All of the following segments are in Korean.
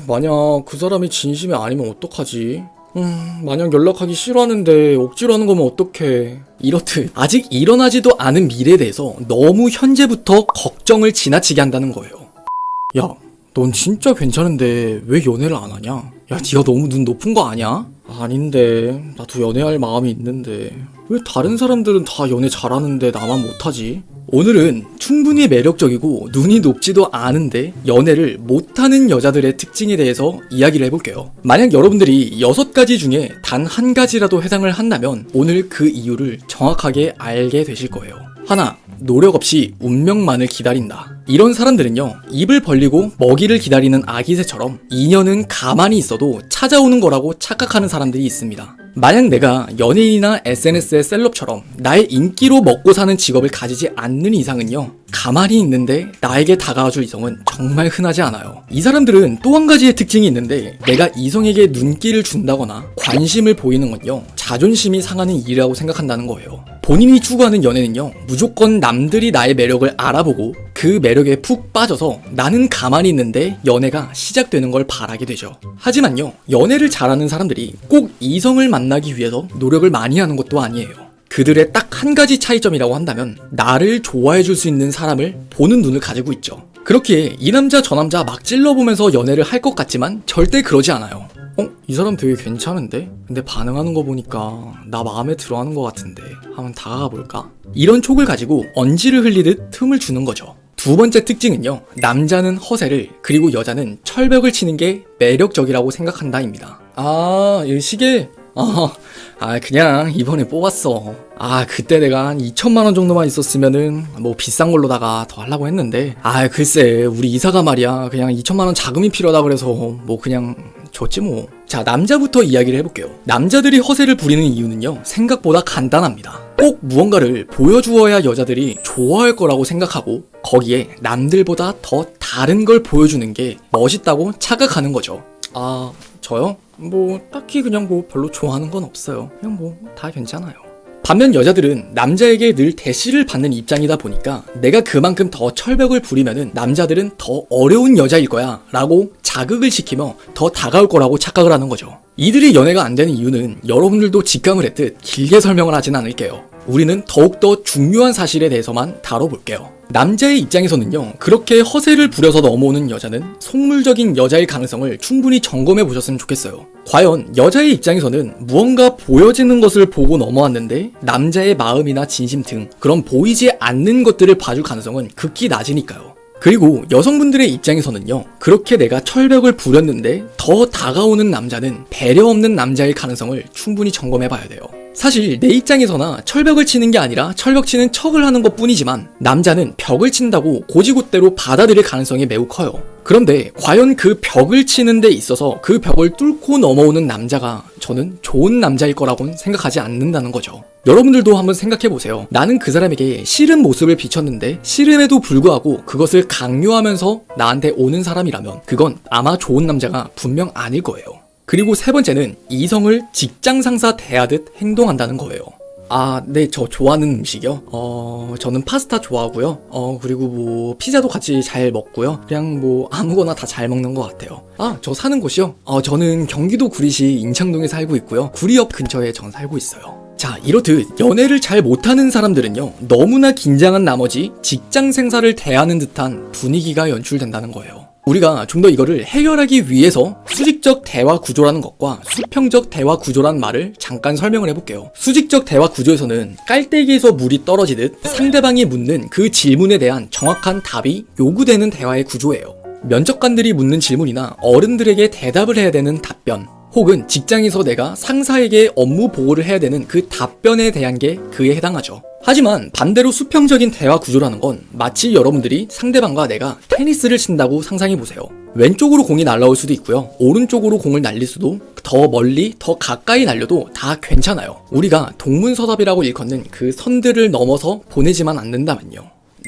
만약 그 사람이 진심이 아니면 어떡하지? 만약 연락하기 싫어하는데 억지로 하는 거면 어떡해. 이렇듯 아직 일어나지도 않은 미래에 대해서 너무 현재부터 걱정을 지나치게 한다는 거예요. 야, 넌 진짜 괜찮은데 왜 연애를 안 하냐? 야, 네가 너무 눈 높은 거 아니야? 아닌데, 나도 연애할 마음이 있는데 왜 다른 사람들은 다 연애 잘하는데 나만 못하지? 오늘은 충분히 매력적이고 눈이 높지도 않은데 연애를 못하는 여자들의 특징에 대해서 이야기를 해볼게요. 만약 여러분들이 6가지 중에 단 한 가지라도 해당을 한다면 오늘 그 이유를 정확하게 알게 되실 거예요. 하나, 노력 없이 운명만을 기다린다. 이런 사람들은요, 입을 벌리고 먹이를 기다리는 아기새처럼 인연은 가만히 있어도 찾아오는 거라고 착각하는 사람들이 있습니다. 만약 내가 연예인이나 SNS의 셀럽처럼 나의 인기로 먹고 사는 직업을 가지지 않는 이상은요, 가만히 있는데 나에게 다가와줄 이성은 정말 흔하지 않아요. 이 사람들은 또 한 가지의 특징이 있는데, 내가 이성에게 눈길을 준다거나 관심을 보이는 건요, 자존심이 상하는 일이라고 생각한다는 거예요. 본인이 추구하는 연애는요, 무조건 남들이 나의 매력을 알아보고 그 매력에 푹 빠져서 나는 가만히 있는데 연애가 시작되는 걸 바라게 되죠. 하지만요, 연애를 잘하는 사람들이 꼭 이성을 만나기 위해서 노력을 많이 하는 것도 아니에요. 그들의 딱 한 가지 차이점이라고 한다면, 나를 좋아해 줄 수 있는 사람을 보는 눈을 가지고 있죠. 그렇기에 이 남자 저 남자 막 찔러보면서 연애를 할 것 같지만 절대 그러지 않아요. 이 사람 되게 괜찮은데? 근데 반응하는 거 보니까 나 마음에 들어하는 것 같은데 한번 다가가 볼까? 이런 촉을 가지고 언지를 흘리듯 틈을 주는 거죠. 두 번째 특징은요, 남자는 허세를, 그리고 여자는 철벽을 치는 게 매력적이라고 생각한다입니다. 이 시계? 그냥 이번에 뽑았어. 그때 내가 한 2천만 원 정도만 있었으면은 뭐 비싼 걸로다가 더 하려고 했는데, 글쎄 우리 이사가 말이야 그냥 2천만 원 자금이 필요하다 그래서 뭐 그냥 줬지 뭐. 자, 남자부터 이야기를 해볼게요. 남자들이 허세를 부리는 이유는요, 생각보다 간단합니다. 꼭 무언가를 보여주어야 여자들이 좋아할 거라고 생각하고, 거기에 남들보다 더 다른 걸 보여주는 게 멋있다고 착각하는 거죠. 저요? 딱히 그냥 별로 좋아하는 건 없어요. 그냥 다 괜찮아요. 반면 여자들은 남자에게 늘 대시를 받는 입장이다 보니까, 내가 그만큼 더 철벽을 부리면은 남자들은 더 어려운 여자일 거야 라고 자극을 시키며 더 다가올 거라고 착각을 하는 거죠. 이들이 연애가 안 되는 이유는 여러분들도 직감을 했듯 길게 설명을 하진 않을게요. 우리는 더욱더 중요한 사실에 대해서만 다뤄볼게요. 남자의 입장에서는요, 그렇게 허세를 부려서 넘어오는 여자는 속물적인 여자일 가능성을 충분히 점검해 보셨으면 좋겠어요. 과연 여자의 입장에서는 무언가 보여지는 것을 보고 넘어왔는데 남자의 마음이나 진심 등 그런 보이지 않는 것들을 봐줄 가능성은 극히 낮으니까요. 그리고 여성분들의 입장에서는요, 그렇게 내가 철벽을 부렸는데 더 다가오는 남자는 배려 없는 남자일 가능성을 충분히 점검해 봐야 돼요. 사실 내 입장에서나 철벽을 치는 게 아니라 철벽 치는 척을 하는 것 뿐이지만, 남자는 벽을 친다고 고지곳대로 받아들일 가능성이 매우 커요. 그런데 과연 그 벽을 치는 데 있어서 그 벽을 뚫고 넘어오는 남자가 저는 좋은 남자일 거라고는 생각하지 않는다는 거죠. 여러분들도 한번 생각해보세요. 나는 그 사람에게 싫은 모습을 비췄는데 싫음에도 불구하고 그것을 강요하면서 나한테 오는 사람이라면 그건 아마 좋은 남자가 분명 아닐 거예요. 그리고 세 번째는 이성을 직장 상사 대하듯 행동한다는 거예요. 네, 저 좋아하는 음식이요? 저는 파스타 좋아하고요. 그리고 피자도 같이 잘 먹고요. 그냥 아무거나 다 잘 먹는 것 같아요. 저 사는 곳이요? 저는 경기도 구리시 인창동에 살고 있고요. 구리역 근처에 전 살고 있어요. 자, 이렇듯 연애를 잘 못하는 사람들은요, 너무나 긴장한 나머지 직장 생사를 대하는 듯한 분위기가 연출된다는 거예요. 우리가 좀 더 이거를 해결하기 위해서 수직적 대화 구조라는 것과 수평적 대화 구조라는 말을 잠깐 설명을 해볼게요. 수직적 대화 구조에서는 깔때기에서 물이 떨어지듯 상대방이 묻는 그 질문에 대한 정확한 답이 요구되는 대화의 구조예요. 면접관들이 묻는 질문이나 어른들에게 대답을 해야 되는 답변, 혹은 직장에서 내가 상사에게 업무 보고를 해야 되는 그 답변에 대한 게 그에 해당하죠. 하지만 반대로 수평적인 대화 구조라는 건 마치 여러분들이 상대방과 내가 테니스를 친다고 상상해보세요. 왼쪽으로 공이 날아올 수도 있고요, 오른쪽으로 공을 날릴 수도, 더 멀리 더 가까이 날려도 다 괜찮아요. 우리가 동문서답이라고 일컫는 그 선들을 넘어서 보내지만 않는다면요.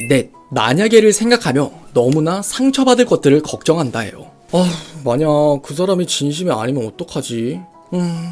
넷, 만약에를 생각하며 너무나 상처받을 것들을 걱정한다 해요. 만약 그 사람이 진심이 아니면 어떡하지?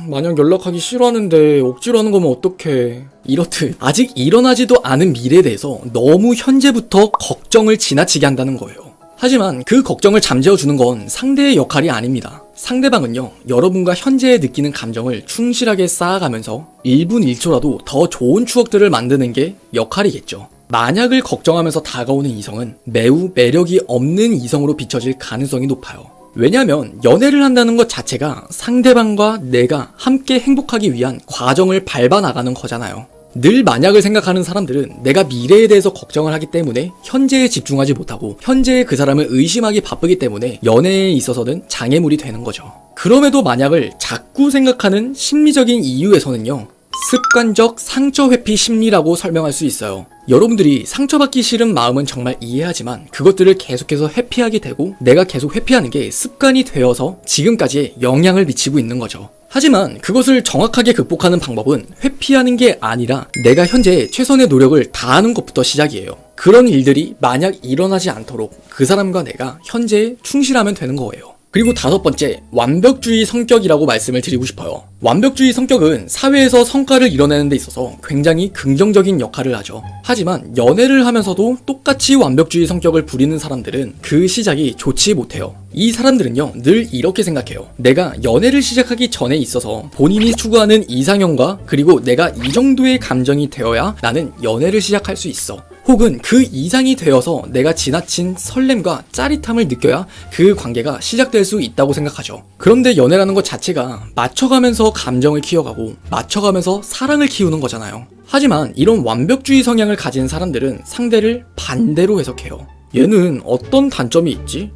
만약 연락하기 싫어하는데 억지로 하는 거면 어떡해. 이렇듯 아직 일어나지도 않은 미래에 대해서 너무 현재부터 걱정을 지나치게 한다는 거예요. 하지만 그 걱정을 잠재워주는 건 상대의 역할이 아닙니다. 상대방은요, 여러분과 현재에 느끼는 감정을 충실하게 쌓아가면서 1분 1초라도 더 좋은 추억들을 만드는 게 역할이겠죠. 만약을 걱정하면서 다가오는 이성은 매우 매력이 없는 이성으로 비춰질 가능성이 높아요. 왜냐하면 연애를 한다는 것 자체가 상대방과 내가 함께 행복하기 위한 과정을 밟아 나가는 거잖아요. 늘 만약을 생각하는 사람들은 내가 미래에 대해서 걱정을 하기 때문에 현재에 집중하지 못하고 현재의 그 사람을 의심하기 바쁘기 때문에 연애에 있어서는 장애물이 되는 거죠. 그럼에도 만약을 자꾸 생각하는 심리적인 이유에서는요, 습관적 상처 회피 심리라고 설명할 수 있어요. 여러분들이 상처받기 싫은 마음은 정말 이해하지만 그것들을 계속해서 회피하게 되고 내가 계속 회피하는 게 습관이 되어서 지금까지 영향을 미치고 있는 거죠. 하지만 그것을 정확하게 극복하는 방법은 회피하는 게 아니라 내가 현재 최선의 노력을 다하는 것부터 시작이에요. 그런 일들이 만약 일어나지 않도록 그 사람과 내가 현재에 충실하면 되는 거예요. 그리고 5번째, 완벽주의 성격이라고 말씀을 드리고 싶어요. 완벽주의 성격은 사회에서 성과를 이뤄내는 데 있어서 굉장히 긍정적인 역할을 하죠. 하지만 연애를 하면서도 똑같이 완벽주의 성격을 부리는 사람들은 그 시작이 좋지 못해요. 이 사람들은요, 늘 이렇게 생각해요. 내가 연애를 시작하기 전에 있어서 본인이 추구하는 이상형과 그리고 내가 이 정도의 감정이 되어야 나는 연애를 시작할 수 있어. 혹은 그 이상이 되어서 내가 지나친 설렘과 짜릿함을 느껴야 그 관계가 시작될 수 있다고 생각하죠. 그런데 연애라는 것 자체가 맞춰가면서 감정을 키워가고 맞춰가면서 사랑을 키우는 거잖아요. 하지만 이런 완벽주의 성향을 가진 사람들은 상대를 반대로 해석해요. 얘는 어떤 단점이 있지?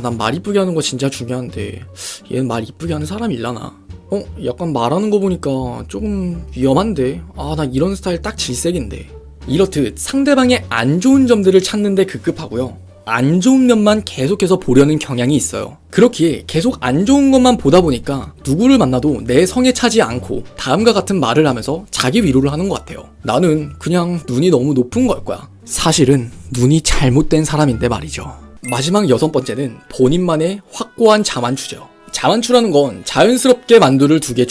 난 말 이쁘게 하는 거 진짜 중요한데 얘는 말 이쁘게 하는 사람이 일라나? 약간 말하는 거 보니까 조금 위험한데? 나 이런 스타일 딱 질색인데. 이렇듯 상대방의 안 좋은 점들을 찾는데 급급하고요. 안 좋은 면만 계속해서 보려는 경향이 있어요. 그렇기에 계속 안 좋은 것만 보다 보니까 누구를 만나도 내 성에 차지 않고 다음과 같은 말을 하면서 자기 위로를 하는 것 같아요. 나는 그냥 눈이 너무 높은 걸 거야. 사실은 눈이 잘못된 사람인데 말이죠. 마지막 6번째는 본인만의 확고한 자만추죠. 자만추라는 건 자연스럽게 만두를 2개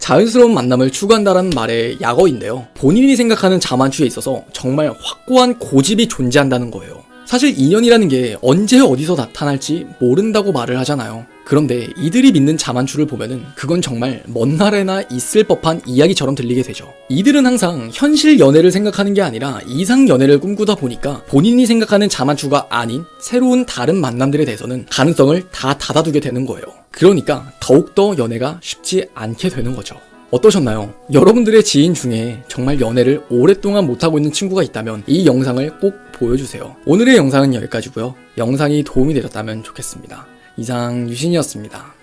자연스러운 만남을 추구한다는 말의 약어인데요. 본인이 생각하는 자만추에 있어서 정말 확고한 고집이 존재한다는 거예요. 사실 인연이라는 게 언제 어디서 나타날지 모른다고 말을 하잖아요. 그런데 이들이 믿는 자만추를 보면은 그건 정말 먼 날에나 있을 법한 이야기처럼 들리게 되죠. 이들은 항상 현실 연애를 생각하는 게 아니라 이상 연애를 꿈꾸다 보니까 본인이 생각하는 자만추가 아닌 새로운 다른 만남들에 대해서는 가능성을 다 닫아두게 되는 거예요. 그러니까 더욱더 연애가 쉽지 않게 되는 거죠. 어떠셨나요? 여러분들의 지인 중에 정말 연애를 오랫동안 못하고 있는 친구가 있다면 이 영상을 꼭 보여주세요. 오늘의 영상은 여기까지고요. 영상이 도움이 되셨다면 좋겠습니다. 이상 유신이었습니다.